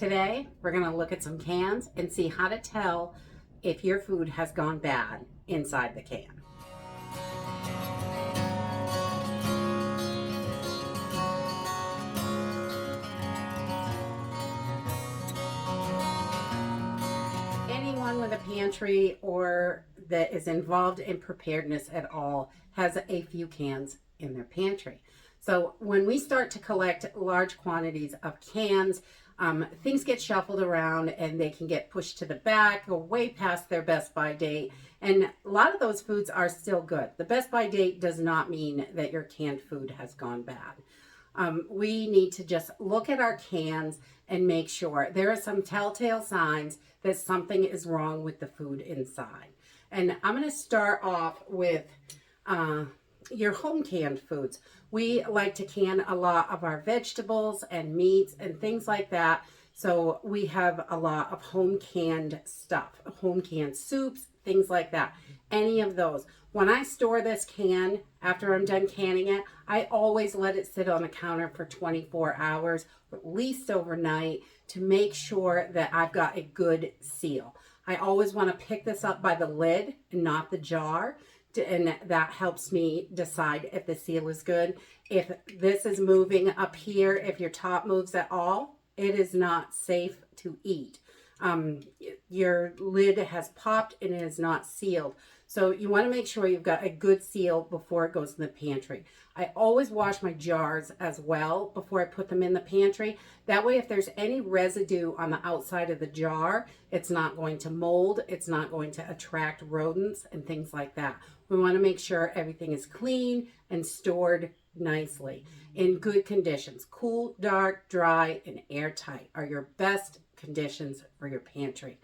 Today, we're going to look at some cans and see how to tell if your food has gone bad inside the can. Anyone with a pantry or that is involved in preparedness at all has a few cans in their pantry. So when we start to collect large quantities of cans, things get shuffled around and they can get pushed to the back or way past their best by date. And a lot of those foods are still good. The best by date does not mean that your canned food has gone bad. We need to just look at our cans and make sure. There are some telltale signs that something is wrong with the food inside. And I'm going to start off with your home canned foods. We like to can a lot of our vegetables and meats and things like that. So we have a lot of home canned stuff, home canned soups, things like that. Any of those. When I store this can, after I'm done canning it, I always let it sit on the counter for 24 hours, at least overnight, to make sure that I've got a good seal. I always want to pick this up by the lid and not the jar. And that helps me decide if the seal is good. If this is moving up here, if your top moves at all, it is not safe to eat. Your lid has popped and it is not sealed. So you want to make sure you've got a good seal before it goes in the pantry. I always wash my jars as well before I put them in the pantry. That way, if there's any residue on the outside of the jar, it's not going to mold. It's not going to attract rodents and things like that. We want to make sure everything is clean and stored nicely in good conditions. Cool, dark, dry, and airtight are your best conditions for your pantry.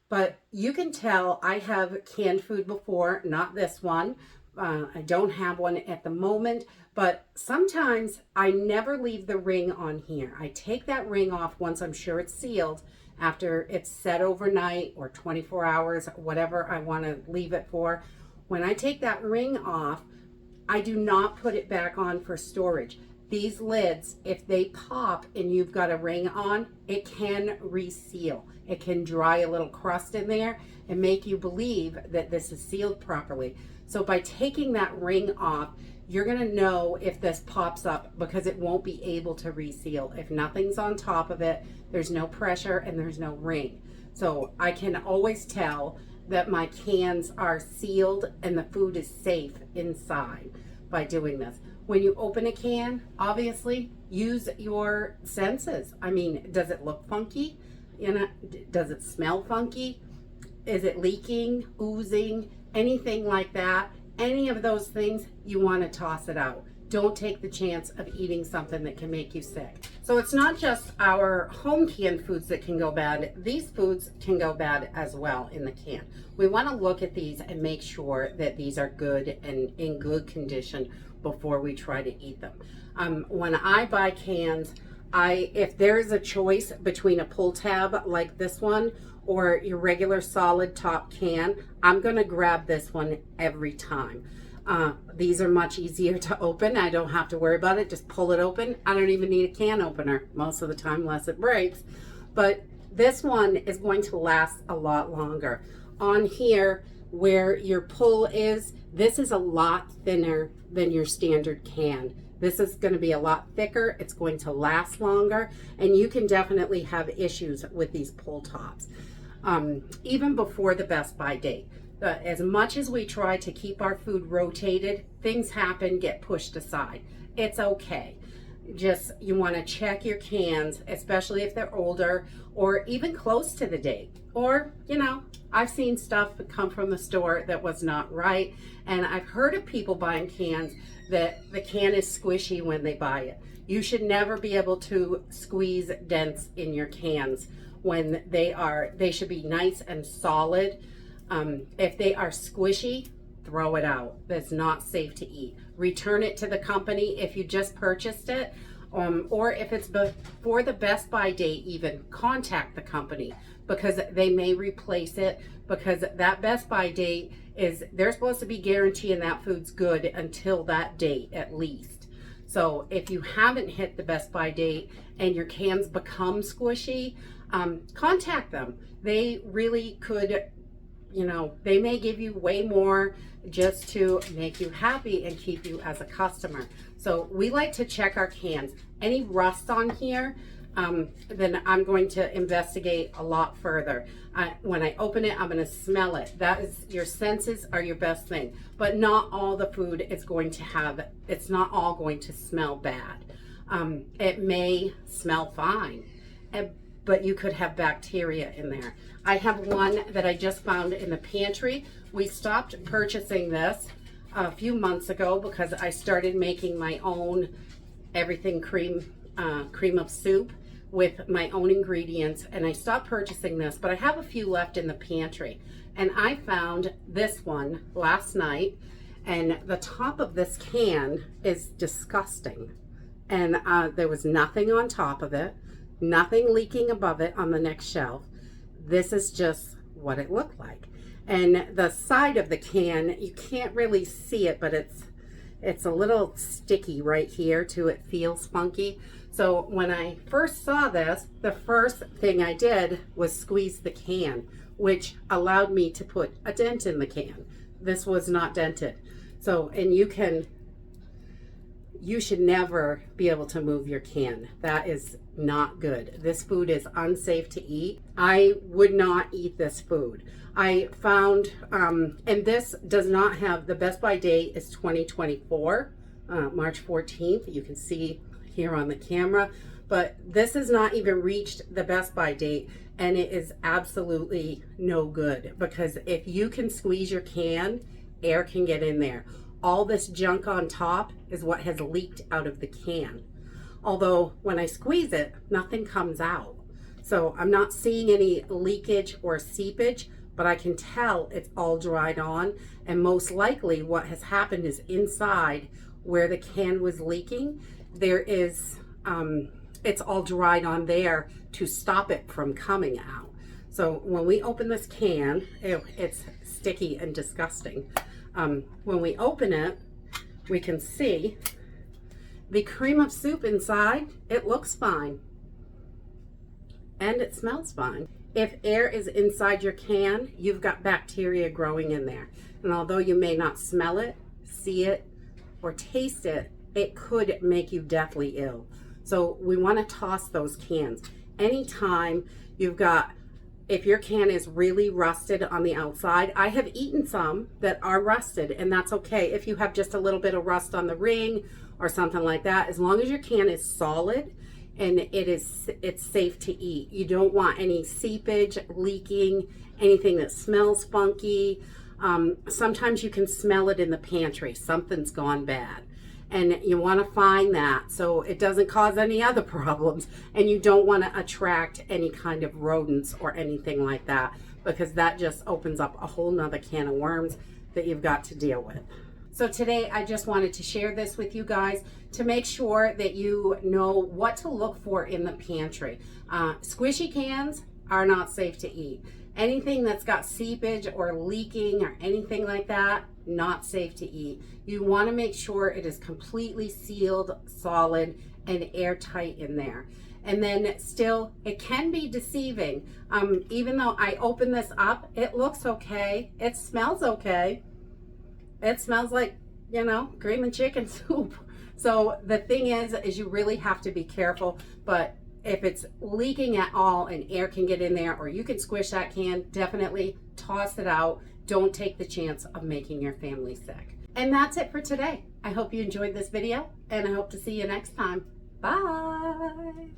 But you can tell I have canned food before, not this one. I don't have one at the moment, but sometimes I never leave the ring on here. I take that ring off once I'm sure it's sealed, after it's set overnight or 24 hours, whatever I want to leave it for. When I take that ring off, I do not put it back on for storage. These lids, if they pop and you've got a ring on, it can reseal. It can dry a little crust in there and make you believe that this is sealed properly. So by taking that ring off, you're going to know if this pops up because it won't be able to reseal. If nothing's on top of it, there's no pressure and there's no ring. So I can always tell that my cans are sealed and the food is safe inside by doing this. When you open a can, obviously use your senses. I mean, does it look funky? Does it smell funky? Is it leaking, oozing, anything like that? Any of those things, you want to toss it out. Don't take the chance of eating something that can make you sick. So it's not just our home canned foods that can go bad. These foods can go bad as well in the can. We want to look at these and make sure that these are good and in good condition before we try to eat them. When I buy cans, if there's a choice between a pull tab like this one or your regular solid top can, I'm going to grab this one every time. These are much easier to open. I don't have to worry about it. Just pull it open. I don't even need a can opener most of the time unless it breaks. But this one is going to last a lot longer. On here where your pull is, this is a lot thinner than your standard can. This is going to be a lot thicker. It's going to last longer, and you can definitely have issues with these pull tops. Even before the best by date. As much as we try to keep our food rotated, things happen, get pushed aside. It's okay. Just, you want to check your cans, especially if they're older or even close to the date. Or, I've seen stuff come from the store that was not right. And I've heard of people buying cans that the can is squishy when they buy it. You should never be able to squeeze dents in your cans when they should be nice and solid. If they are squishy, throw it out. That's not safe to eat. Return it to the company if you just purchased it, or if it's before the best by date, even contact the company because they may replace it, because that best by date they're supposed to be guaranteeing that food's good until that date at least. So if you haven't hit the best by date and your cans become squishy, contact them. They really could, you know, they may give you way more just to make you happy and keep you as a customer. So we like to check our cans. Any rust on here, then I'm going to investigate a lot further. When I open it, I'm going to smell it. That is, your senses are your best thing. But not all the food is going to have, it's not all going to smell bad. It may smell fine, but you could have bacteria in there. I have one that I just found in the pantry. We stopped purchasing this a few months ago because I started making my own everything cream of soup with my own ingredients, and I stopped purchasing this, but I have a few left in the pantry. And I found this one last night, and the top of this can is disgusting. And there was nothing on top of it, nothing leaking above it on the next shelf. This is just what it looked like. And the side of the can, you can't really see it, but it's a little sticky right here too. It feels funky. So when I first saw this, the first thing I did was squeeze the can, which allowed me to put a dent in the can. This was not dented. So, and you should never be able to move your can. That is not good. This food is unsafe to eat. I would not eat this food. I found, and this does not have, the best by date is 2024, March 14th. You can see here on the camera, but this has not even reached the best by date, and it is absolutely no good, because if you can squeeze your can, air can get in there. All this junk on top is what has leaked out of the can. Although when I squeeze it, nothing comes out. So I'm not seeing any leakage or seepage, but I can tell it's all dried on. And most likely what has happened is inside where the can was leaking, there is, it's all dried on there to stop it from coming out. So when we open this can, it's sticky and disgusting. When we open it, we can see the cream of soup inside. It looks fine and it smells fine. If air is inside your can, you've got bacteria growing in there. And although you may not smell it, see it, or taste it, it could make you deathly ill. So we want to toss those cans. Anytime you've got, if your can is really rusted on the outside, I have eaten some that are rusted, and that's okay. If you have just a little bit of rust on the ring or something like that, as long as your can is solid and it's safe to eat. You don't want any seepage, leaking, anything that smells funky. Sometimes you can smell it in the pantry. Something's gone bad. And you want to find that so it doesn't cause any other problems, and you don't want to attract any kind of rodents or anything like that, because that just opens up a whole nother can of worms that you've got to deal with. So today I just wanted to share this with you guys to make sure that you know what to look for in the pantry. Squishy cans are not safe to eat. Anything that's got seepage or leaking or anything like that, not safe to eat. You want to make sure it is completely sealed, solid, and airtight in there. And then still, it can be deceiving. Even though I open this up, it looks okay. It smells okay. It smells like, you know, cream and chicken soup. So the thing is you really have to be careful. But if it's leaking at all and air can get in there, or you can squish that can, definitely toss it out. Don't take the chance of making your family sick. And that's it for today. I hope you enjoyed this video, and I hope to see you next time. Bye.